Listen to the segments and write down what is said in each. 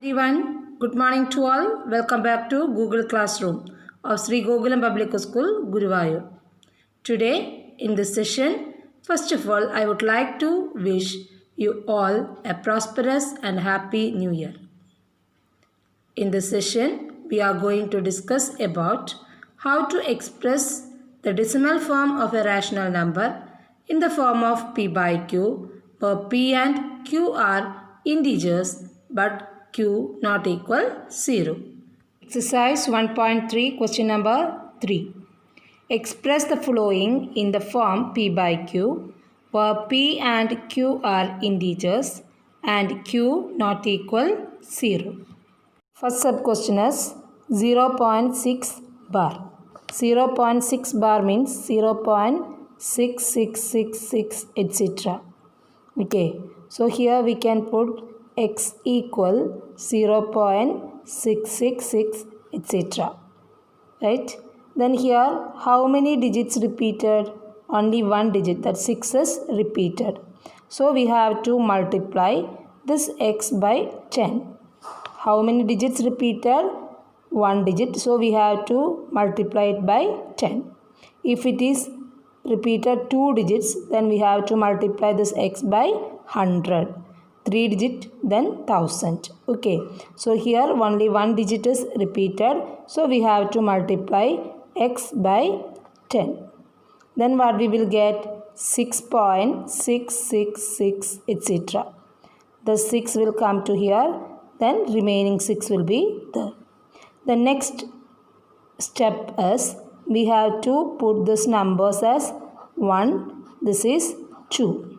Everyone, good morning to all. Welcome back to Google Classroom of Sri Gokulam Public School, Guruvayur. Today, in this session, first of all, I would like to wish you all a prosperous and happy new year. In this session, we are going to discuss about how to express the decimal form of a rational number in the form of p by q, where p and q are integers but q not equal 0. Exercise 1.3, question number 3. Express the following in the form p by q, where p and q are integers and q not equal 0. First sub question is 0.6 bar. 0.6 bar means 0.6666 etc. Okay, so here we can put x equal 0.666 etc. Right? Then here how many digits repeated? Only one digit, that 6 is repeated. So we have to multiply this x by 10. How many digits repeated? One digit. So we have to multiply it by 10. If it is repeated 2 digits, then we have to multiply this x by 100. 3 digit, then 1000. Okay. So here only one digit is repeated. So we have to multiply x by 10. Then what we will get? 6.666 etc. The 6 will come to here. Then remaining 6 will be there. The next step is we have to put this numbers as 1. This is 2.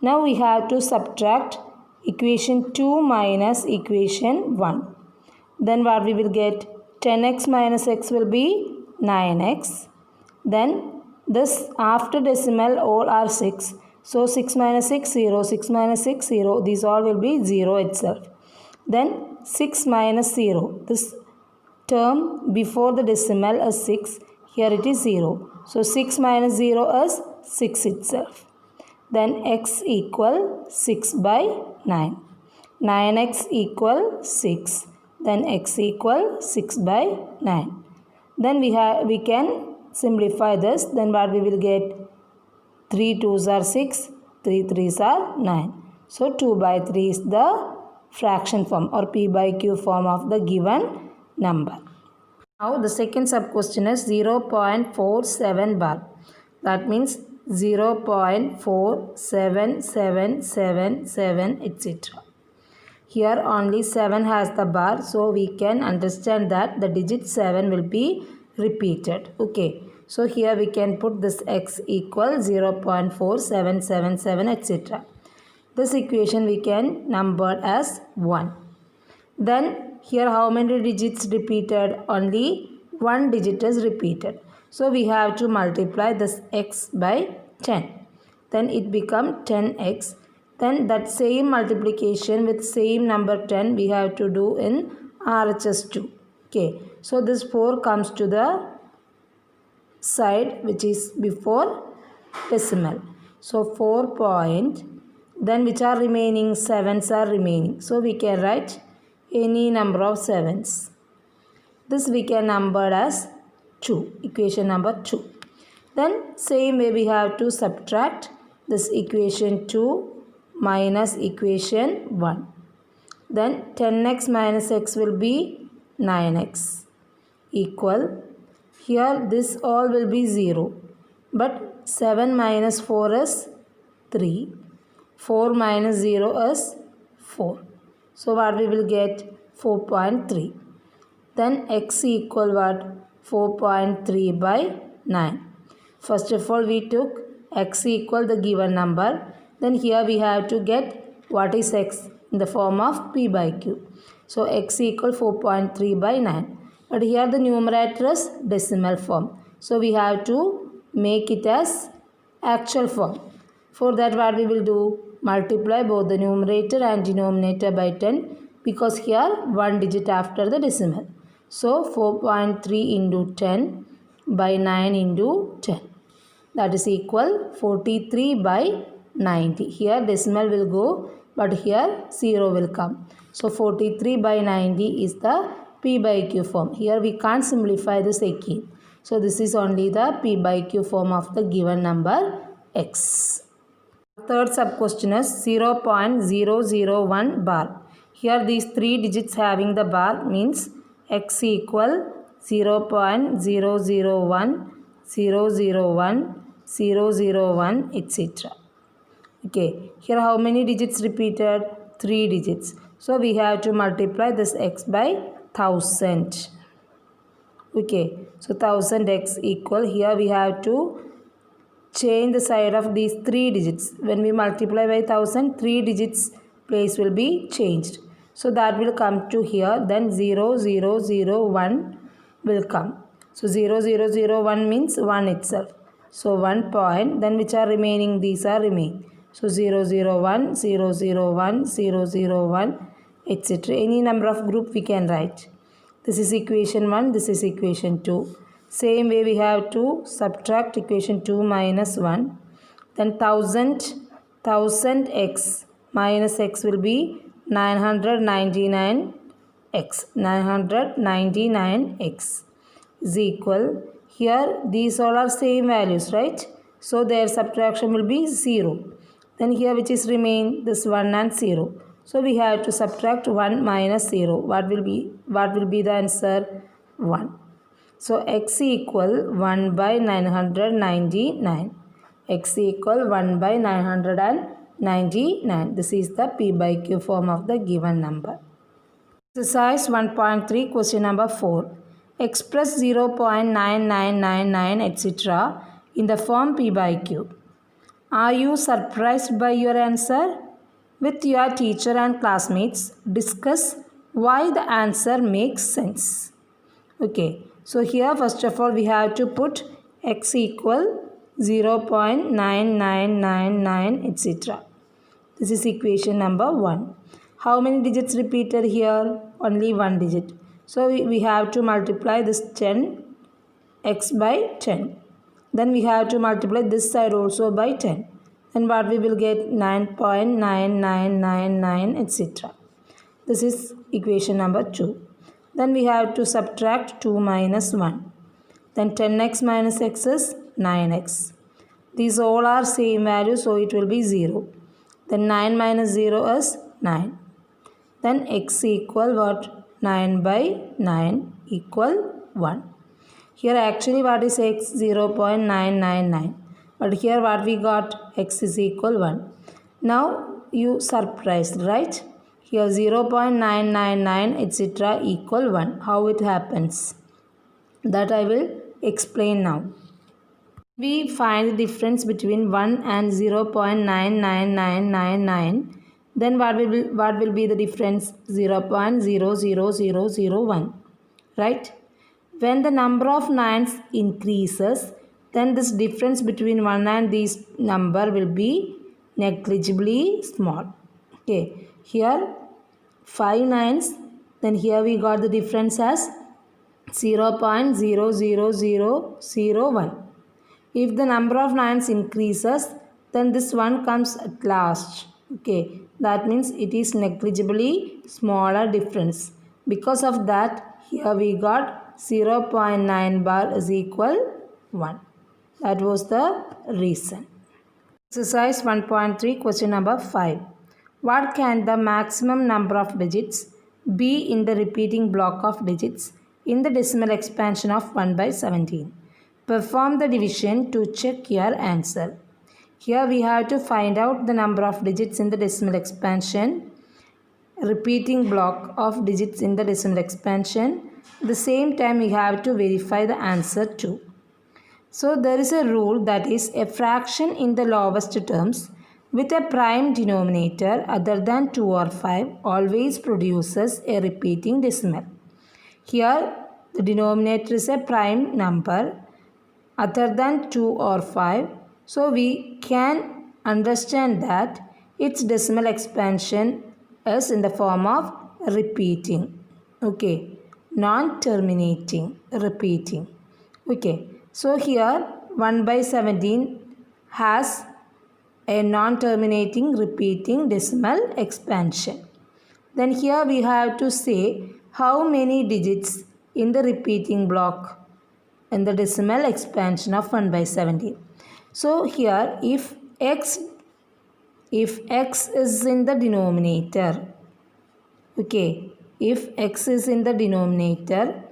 Now we have to subtract equation 2 minus equation 1. Then what we will get? 10x minus x will be 9x. Then this after decimal all are 6. So 6 minus 6 0, 6 minus 6 0. These all will be 0 itself. Then 6 minus 0. This term before the decimal is 6. Here it is 0. So 6 minus 0 is 6 itself. Then x equal 6 by 9. 9x equal 6. Then x equal 6 by 9. Then we can simplify this. Then what we will get? 3 2s are 6. 3 3s are 9. So 2 by 3 is the fraction form or p by q form of the given number. Now the second sub question is 0.47 bar. That means 0.47777 etc. Here only 7 has the bar, so we can understand that the digit 7 will be repeated. Okay, so here we can put this x equal 0.4777 etc. This equation we can number as 1. Then here how many digits repeated? Only one digit is repeated. So we have to multiply this x by 10. Then it becomes 10x. Then that same multiplication with same number 10 we have to do in RHS 2. Okay. So this 4 comes to the side which is before decimal. So 4 point. Then which are remaining? 7s are remaining. So we can write any number of 7s. This we can number as 2. Equation number 2. Then same way we have to subtract this equation 2 minus equation 1. Then 10x minus x will be 9x equal. Here this all will be 0. But 7 minus 4 is 3. 4 minus 0 is 4. So what we will get? 4.3. Then x equal what? 4.3 by 9. First of all we took x equal the given number. Then here we have to get what is x in the form of p by q. So x equal 4.3 by 9. But here the numerator is decimal form. So we have to make it as actual form. For that what we will do? Multiply both the numerator and denominator by 10 because here one digit after the decimal. So 4.3 into 10 by 9 into 10. That is equal 43 by 90. Here decimal will go but here 0 will come. So 43 by 90 is the P by Q form. Here we can't simplify this again. So this is only the P by Q form of the given number x. Third sub question is 0.001 bar. Here these three digits having the bar means x equal 0.001, 001, 001, etc. Okay, here how many digits repeated? 3 digits. So we have to multiply this x by 1000. Okay, so 1000x equal, here we have to change the side of these 3 digits. When we multiply by 1000, 3 digits place will be changed. So that will come to here, then 0001 will come. So 0001 means 1 itself. So 1 point, then which are remaining? These are remaining. So 001, 001, 001, etc. Any number of group we can write. This is equation 1, this is equation 2. Same way we have to subtract equation 2 minus 1. Then 1000x minus x will be 999x. 999x is equal. Here these all are same values, right? So their subtraction will be 0. Then here which is remain? This 1 and 0. So we have to subtract 1 minus 0. What will be the answer? 1. So x equal 1 by 999. X equal 1 by 999. This is the P by Q form of the given number. Exercise 1.3, question number 4. Express 0.9999 etc. in the form P by Q. Are you surprised by your answer? With your teacher and classmates, discuss why the answer makes sense. Okay, so here first of all we have to put x equal 0.9999 etc. This is equation number 1. How many digits repeated here? Only one digit. So we have to multiply this 10 x by 10. Then we have to multiply this side also by 10. And what we will get? 9.9999 etc. This is equation number 2. Then we have to subtract 2 minus 1. Then 10x minus x is 9x. These all are same value, so it will be 0. Then 9 minus 0 is 9. Then x equal what? 9 by 9 equal 1. Here actually what is x? 0.999. But here what we got? X is equal 1. Now you surprised, right? Here 0.999 etc. equal 1. How it happens? That I will explain now. We find the difference between 1 and 0.99999. Then what will be the difference? 0.00001. Right? When the number of 9s increases, then this difference between 1 and this number will be negligibly small. Okay, here 5 9s, then here we got the difference as 0.00001. If the number of 9s increases, then this 1 comes at last. Okay, that means it is negligibly smaller difference. Because of that, here we got 0.9 bar is equal 1. That was the reason. Exercise 1.3, question number 5. What can the maximum number of digits be in the repeating block of digits in the decimal expansion of 1 by 17? Perform the division to check your answer. Here we have to find out the number of digits in the decimal expansion, repeating block of digits in the decimal expansion. At the same time we have to verify the answer too. So there is a rule, that is a fraction in the lowest terms with a prime denominator other than 2 or 5 always produces a repeating decimal. Here the denominator is a prime number other than 2 or 5. So we can understand that its decimal expansion is in the form of repeating. Okay, non-terminating, repeating. Okay. So here 1 by 17 has a non-terminating repeating decimal expansion. Then here we have to say how many digits in the repeating block in the decimal expansion of 1 by 17. So here if x is in the denominator, okay, if x is in the denominator,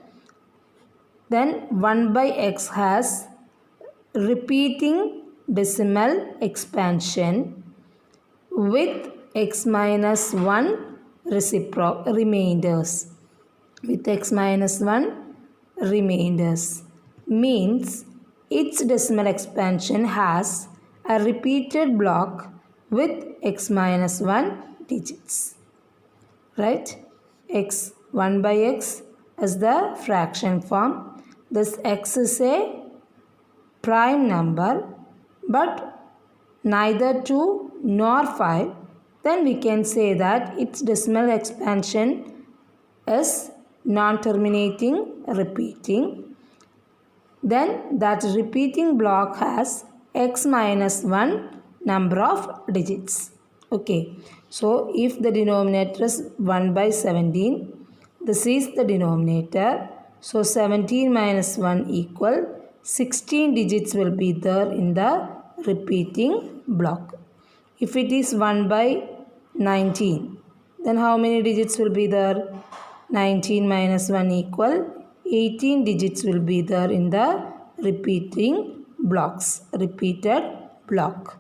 then 1 by x has repeating decimal expansion with x minus 1 remainders. With x minus 1 remainders means its decimal expansion has a repeated block with x minus 1 digits. Right? X 1 by x is the fraction form. This x is a prime number but neither 2 nor 5. Then we can say that its decimal expansion is non-terminating repeating. Then that repeating block has x minus 1 number of digits. Okay, so if the denominator is 1 by 17, this is the denominator. So 17 minus 1 equal 16 digits will be there in the repeating block. If it is 1 by 19, then how many digits will be there? 19 minus 1 equal 18 digits will be there in the repeating blocks, repeated block.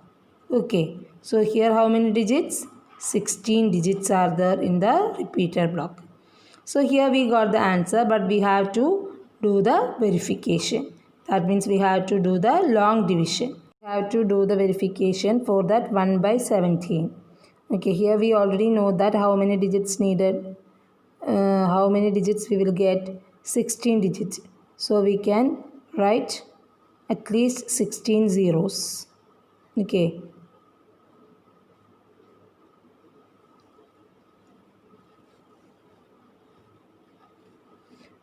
Okay, so here how many digits? 16 digits are there in the repeated block. So here we got the answer, but we have to do the verification. That means we have to do the long division. We have to do the verification for that 1 by 17. Okay, here we already know that how many digits needed. How many digits we will get? 16 digits. So we can write at least 16 zeros. Okay.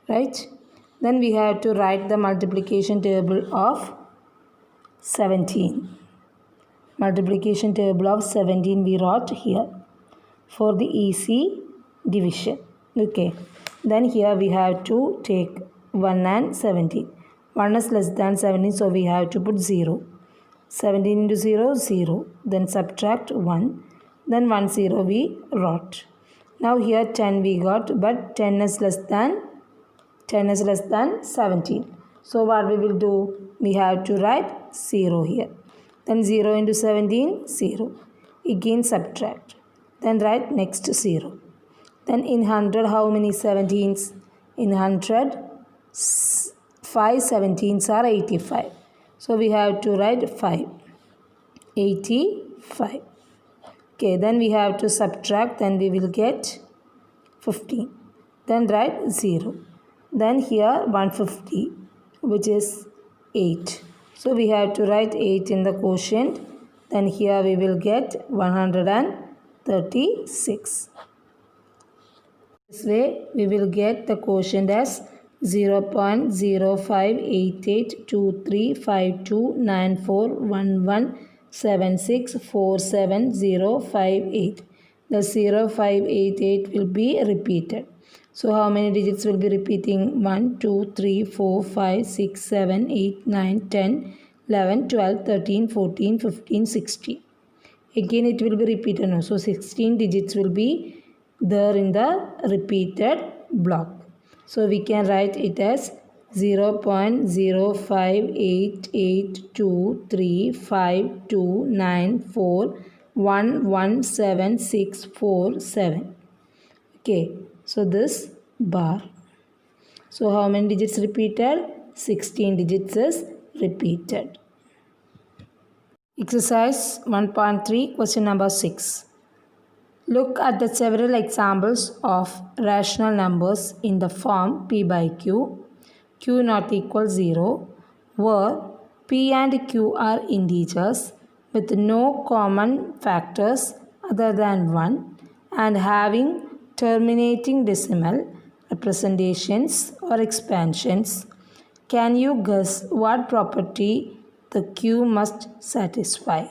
Right? Then we have to write the multiplication table of 17. Multiplication table of 17 we wrote here for the easy division. Okay. Then here we have to take 1 and 17. 1 is less than 17, so we have to put 0. 17 into 0, 0. Then subtract 1. Then 1 0 we wrote. Now here 10 we got, but 10 is less than 17. So what we will do? We have to write 0 here. Then 0 into 17, 0. Again subtract. Then write next 0. Then in 100, how many 17s? In 100, 5 17s are 85. So we have to write 5. 85. Okay, then we have to subtract, then we will get 15. Then write 0. Then here 150, which is 8. So we have to write 8 in the quotient. Then here we will get 136. This way we will get the quotient as 0.05882352941176470058. The 0588 will be repeated. So how many digits will be repeating? 1, 2, 3, 4, 5, 6, 7, 8, 9, 10, 11, 12, 13, 14, 15, 16. Again it will be repeated now. So 16 digits will be there in the repeated block. So we can write it as 0.0588235294117647. Okay, so this bar. So how many digits repeated? 16 digits is repeated. Exercise 1.3, question number 6. Look at the several examples of rational numbers in the form p by q, q not equal 0, where p and q are integers with no common factors other than 1 and having terminating decimal representations or expansions. Can you guess what property the q must satisfy?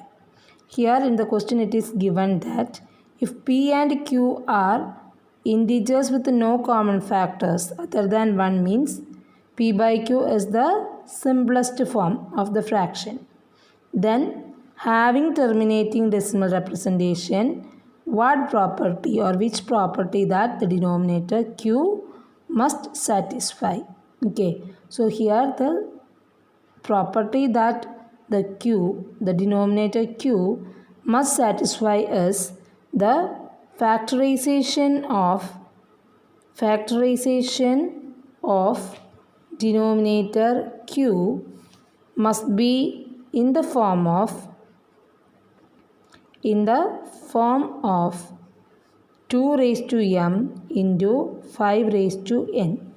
Here in the question it is given that if P and Q are integers with no common factors other than 1 means P by Q is the simplest form of the fraction. Then having terminating decimal representation, what property or which property that the denominator Q must satisfy? Okay, so here the property that the Q, the denominator Q must satisfy is the factorization of denominator Q must be in the form of 2 raised to m into 5 raised to n.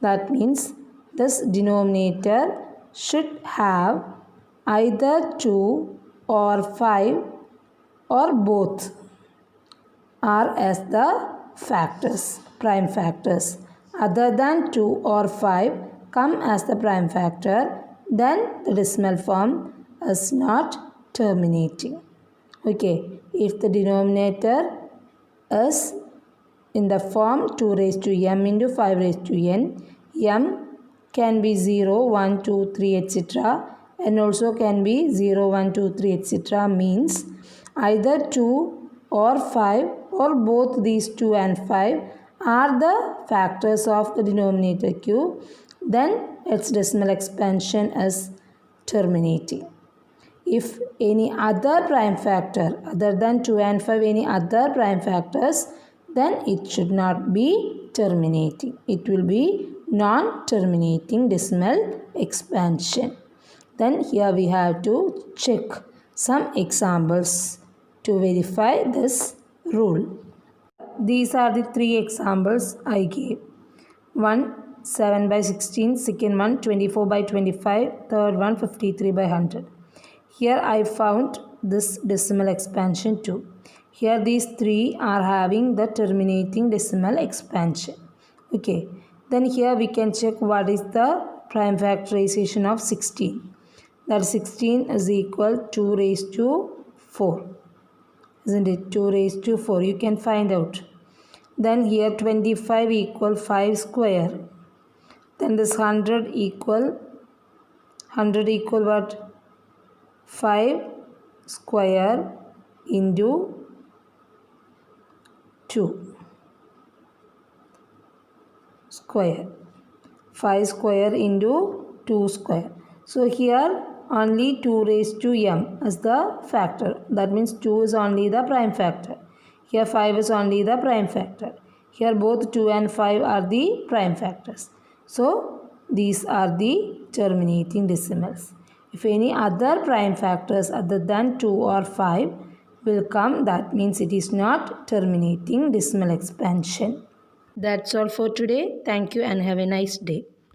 That means this denominator should have either 2 or 5 or both are as the factors, prime factors. Other than 2 or 5 come as the prime factor, then the decimal form is not terminating. Okay, if the denominator is in the form 2 raised to m into 5 raised to n, m can be 0, 1, 2, 3 etc. and also can be 0, 1, 2, 3 etc. means either 2 or 5 or both these 2 and 5 are the factors of the denominator Q, then its decimal expansion is terminating. If any other prime factor other than 2 and 5, any other prime factors, then it should not be terminating. It will be non-terminating decimal expansion. Then here we have to check some examples to verify this rule. These are the 3 examples I gave. One 7 by 16, second one 24 by 25, third one 53 by 100. Here I found this decimal expansion too. Here these 3 are having the terminating decimal expansion. Okay, then here we can check what is the prime factorization of 16. That 16 is equal to 2 raised to 4. Isn't it? 2 raised to 4. You can find out. Then here 25 equal 5 square. Then this 100 equal what? 5 square into 2 square. 5 square into 2 square. So here only 2 raised to m is the factor. That means 2 is only the prime factor. Here 5 is only the prime factor. Here both 2 and 5 are the prime factors. So these are the terminating decimals. If any other prime factors other than 2 or 5 will come, that means it is not terminating decimal expansion. That's all for today. Thank you and have a nice day.